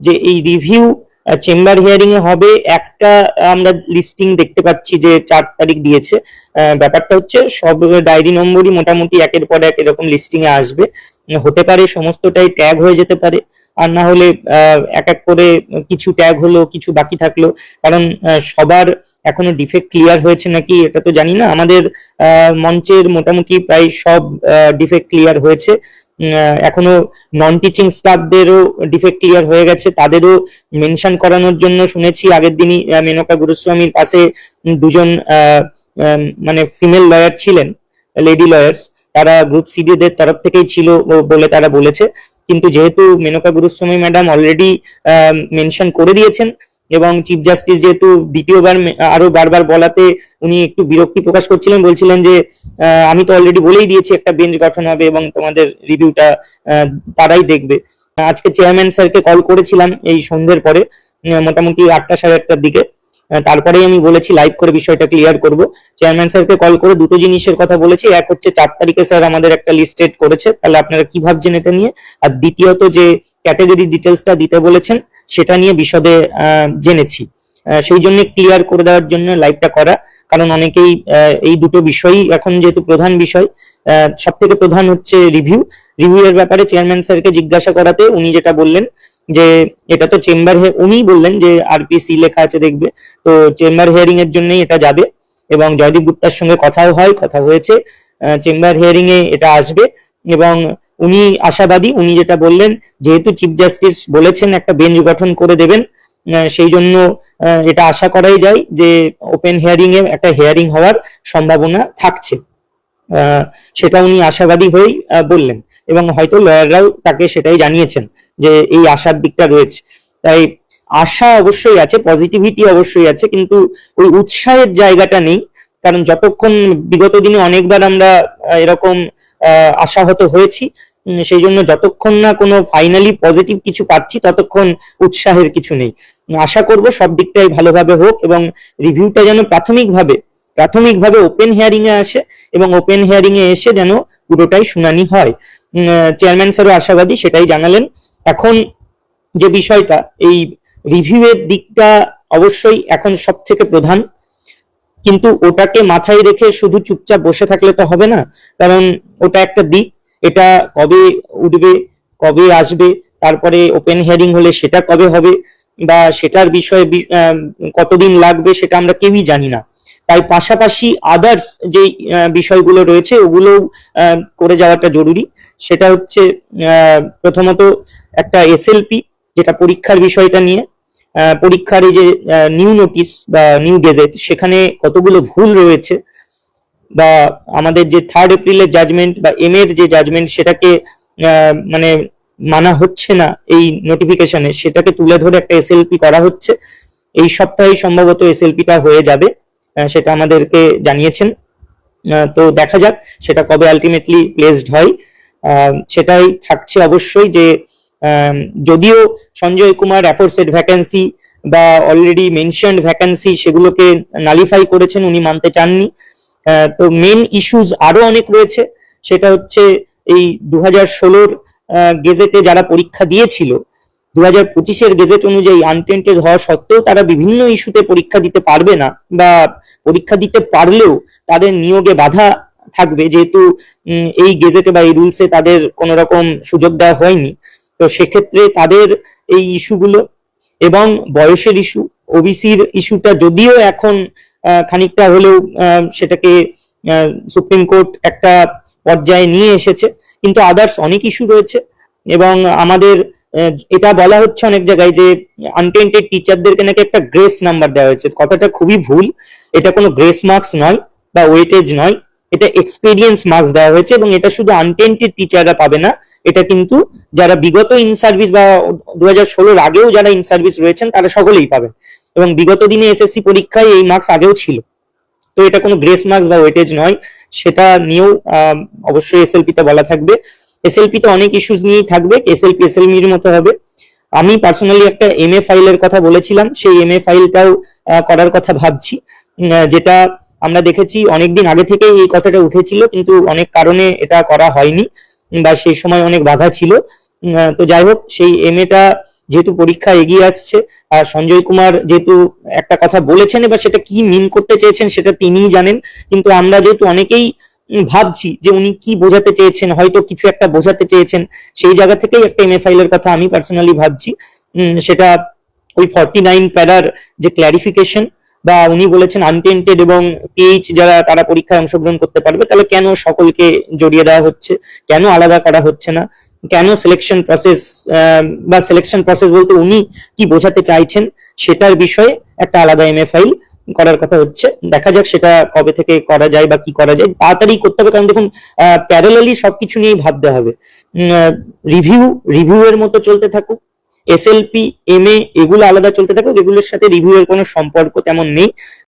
যে এই review chamber hearing এ হবে, একটা আমরা লিস্টিং দেখতে পাচ্ছি যে 4 তারিখ দিয়েছে। ব্যাপারটা হচ্ছে সব ডায়েরি নম্বরই মোটামুটি একের পর এক এরকম লিস্টিং এ আসবে, হতে পারে সমস্তটাই ট্যাগ হয়ে যেতে পারে, আর না হলে এক এক করে কিছু ট্যাগ হলো কিছু বাকি থাকলো, কারণ সবার এখনো ডিফেক্ট ক্লিয়ার হয়েছে নাকি এটা তো জানি না। আমাদের মঞ্চের মোটামুটি প্রায় সব ডিফেক্ট ক্লিয়ার হয়েছে, এখনো নন টিচিং স্টাফদেরও ডিফেক্ট ক্লিয়ার হয়ে গেছে, তাদেরও মেনশন করানোর জন্য শুনেছি আগের দিনই মেনকা গুরুস্বামীর পাশে দুজন মানে ফিমেল লয়ার ছিলেন, লেডি লয়ার্স, তারা গ্রুপ সিডি দের তরফ থেকেই ছিল বলে তারা বলেছে। কিন্তু যেহেতু Menaka Guruswamy madam already mention করে দিয়েছেন এবং চিফ জাস্টিস যেহেতু দ্বিতীয়বার আরো বারবার বলাতে উনি একটু বিরক্তি প্রকাশ করছিলেন, বলছিলেন যে আমি তো অলরেডি বলেই দিয়েছি একটা বেঞ্চ গঠন হবে এবং তোমাদের রিভিউটা তারাই দেখবে। আজকে চেয়ারম্যান স্যারকে কল করেছিলাম এই সন্ধ্যের পরে, মোটামুটি 8টা সাড়ে 8টার দিকে, তারপরেই আমি বলেছি লাইভ করে বিষয়টা ক্লিয়ার করব। চেয়ারম্যান স্যারকে কল করে দুটো জিনিসের কথা বলেছি, এক হচ্ছে 4 তারিখে স্যার আমাদের একটা লিস্টেড করেছে, তাহলে আপনারা কি ভাবছেন এটা নিয়ে, আর দ্বিতীয়ত যে ক্যাটাগরি ডিটেলসটা দিতে বলেছেন সেটা নিয়ে বিশদে জেনেছি, সেই জন্য ক্লিয়ার করে দেওয়ার জন্য লাইভটা করা। কারণ অনেকেই এই দুটো বিষয়ই এখন যেহেতু প্রধান বিষয়, সব থেকে প্রধান হচ্ছে রিভিউ এর ব্যাপারে চেয়ারম্যান স্যারকে জিজ্ঞাসা করাতে উনি যেটা বললেন যে এটা তো চেম্বার, উনি বললেন যে আরপিসি লেখা আছে দেখবে, তো চেম্বার হিয়ারিং এর জন্যই এটা যাবে এবং জয়দীপ গুপ্তার সঙ্গে কথা হয়েছে, চেম্বার হিয়ারিং এ এটা আসবে এবং উনি আশাবাদী, উনি যেটা বললেন যেহেতু চিফ জাস্টিস বলেছেন একটা বেঞ্চ গঠন করে দেবেন, সেই জন্য এটা আশা করাই যায় যে ওপেন হিয়ারিং এ একটা হিয়ারিং হওয়ার সম্ভাবনা থাকছে, সেটা উনি আশাবাদী হয়েই বললেন এবং হয়তো লয়াররাও তাকে সেটাই জানিয়েছেন যে এই আশার দিকটা রয়েছে। তাই আশা অবশ্যই আছে, পজিটিভিটি অবশ্যই আছে, কিন্তু ওই উৎসাহের জায়গাটা নেই, কারণ যতক্ষণ বিগত দিনে অনেকবার আমরা এরকম আশাহত হয়েছি, সেই জন্য যতক্ষণ না কোনো ফাইনালি পজিটিভ কিছু পাচ্ছি ততক্ষণ উৎসাহের কিছু নেই। আশা করব সব দিকটাই ভালোভাবে হোক এবং রিভিউটা যেন প্রাথমিকভাবে ওপেন হিয়ারিং এ আসে এবং ওপেন হিয়ারিং এ এসে যেন পুরোটাই শুনানি হয়। চেয়ারম্যান স্যারও আশাবাদী, সেটাই জানালেন। এখন যে বিষয়টা, এই রিভিউয়ের দিকটা অবশ্যই এখন সব থেকে প্রধান, কিন্তু ওটাকে মাথায় রেখে শুধু চুপচাপ বসে থাকলে তো হবে না, কারণ ওটা একটা দিক, এটা কবে উঠবে কবে আসবে, তারপরে ওপেন হিয়ারিং হলে সেটা কবে হবে বা সেটার বিষয়ে কতদিন লাগবে সেটা আমরা কেউই জানি না। তাই পাশাপাশি আদার্স যে বিষয়গুলো রয়েছে ওগুলো করে যাওয়াটা জরুরি। সেটা হচ্ছে প্রথমত একটা এসএলপি, যেটা পরীক্ষার বিষয়টা নিয়ে, পরীক্ষার এই যে নিউ নোটিশ বা নিউ গেজেট, সেখানে কতগুলো ভুল রয়েছে, বা আমাদের যে 3 এপ্রিলের জাজমেন্ট বা এম এর যে জাজমেন্ট সেটাকে মানে মানা হচ্ছে না এই নোটিফিকেশনে, সেটাকে তুলে ধরে একটা এসএলপি করা হচ্ছে। এই সপ্তাহেই সম্ভবত এসএলপিটা হয়ে যাবে, সেটা আমাদেরকে জানিয়েছেন। তো দেখা যাক সেটা কবে আলটিমেটলি প্লেসড হয়। সেটাই থাকছে অবশ্যই যে যদিও সঞ্জয় কুমার অ্যাফোরসেড ভ্যাকেন্সি বা অলরেডি মেনশনড ভ্যাকেন্সি সেগুলোকে নালিফাই করেছেন, উনি মানতে চাননি। তো মেন ইস্যুস আরো অনেক রয়েছে, সেটা হচ্ছে এই 2016 গেজেটে যারা পরীক্ষা দিয়েছিল 2025 গেজেট অনুযায়ী আনটেন্টেড হওয়া সত্ত্বেও তারা বিভিন্ন ইস্যুতে পরীক্ষা দিতে পারবে না, বা পরীক্ষা দিতে পারলেও তাদের নিয়োগে বাধা থাকবে, যেহেতু এই গেজেটে বা এই রুলসে তাদের কোনো রকম সুযোগ দেওয়া হয়নি। তো সেক্ষেত্রে তাদের এই ইস্যুগুলো এবং বয়সের ইস্যু, ওবিসির ইস্যুটা যদিও এখন খানিকটা হলেও সেটাকে সুপ্রিম কোর্ট একটা পর্যায়ে নিয়ে এসেছে, কিন্তু আদার্স অনেক ইস্যু রয়েছে। এবং আমাদের এটা বলা হচ্ছে অনেক জায়গায় যে আনটেন্টেড টিচারদেরকে নাকি একটা গ্রেস নাম্বার দেওয়া হয়েছে, কথাটা খুবই ভুল। এটা কোনো গ্রেস মার্কস নয় বা ওয়েটেজ নয়, এটা এক্সপেরিয়েন্স মার্কস দেওয়া হয়েছে এবং এটা শুধু আনটেন্টেড টিচাররা পাবে না, এটা কিন্তু যারা বিগত ইন সার্ভিস বা 2016 আগেও যারা ইন সার্ভিস রয়েছেন তারা সকলেই পাবেন, এবং বিগত দিনে এসএসসি পরীক্ষায় এই মার্কস আগেও ছিল। তো এটা কোনো গ্রেস মার্কস বা ওয়েটেজ নয়, সেটা নিয়েও অবশ্যই এসএলপি তে বলা থাকবে। এসএলপি তে অনেক ইস্যুস নিয়েই থাকবে, এসএলপি এসএলমির মতো হবে। আমি পার্সোনালি একটা এমএ ফাইলের কথা বলেছিলাম, সেই এমএ ফাইলটাও করার কথা ভাবছি, যেটা আমরা দেখেছি অনেকদিন আগে থেকেই এই কথাটা উঠেছিল, কিন্তু অনেক কারণে এটা করা হয়নি বা সেই সময় অনেক বাধা ছিল। তো যাই হোক, সেই এমএটা যেহেতু পরীক্ষা এগিয়ে আসছে, আর সঞ্জয় কুমার যেহেতু একটা কথা বলেছেন, এবার সেটা কি মিন করতে চেয়েছেন সেটা তিনিই জানেন। কিন্তু আমরা যেহেতু অনেকেই ভাবছি যে উনি কি বোঝাতে চেয়েছেন, হয়তো কিছু একটা বোঝাতে চেয়েছেন, সেই জায়গা থেকেই একটা এমএফআইল এর কথা আমি পার্সোনালি ভাবছি। সেটা ওই 49 প্যারার যে ক্ল্যারিফিকেশন, বা উনি বলেছেন আনটেন্টেড এবং পিএইচ যারা তারা পরীক্ষায় অংশগ্রহণ করতে পারবে, তাহলে কেন সকলকে জড়িয়ে দেওয়া হচ্ছে, কেন আলাদা করা হচ্ছে না, কেন সিলেকশন প্রসেস, বা সিলেকশন প্রসেস বলতে উনি কি বোঝাতে চাইছেন সেটার বিষয়ে একটা আলাদা এমএফআইল করার কথা হচ্ছে। দেখা যাক সেটা কবে থেকে করা যায় বা কি করা যায়, তাড়াতাড়ি করতে হবে, কারণ দেখুন প্যারালালি সবকিছু নিয়েই ভাবতে হবে। রিভিউ এর মতো চলতে থাকুক, এসএলপি এমএ এগুলো আলাদা চলতে থাকুক, এগুলোর সাথে রিভিউ এর কোনো সম্পর্ক তেমন নেই।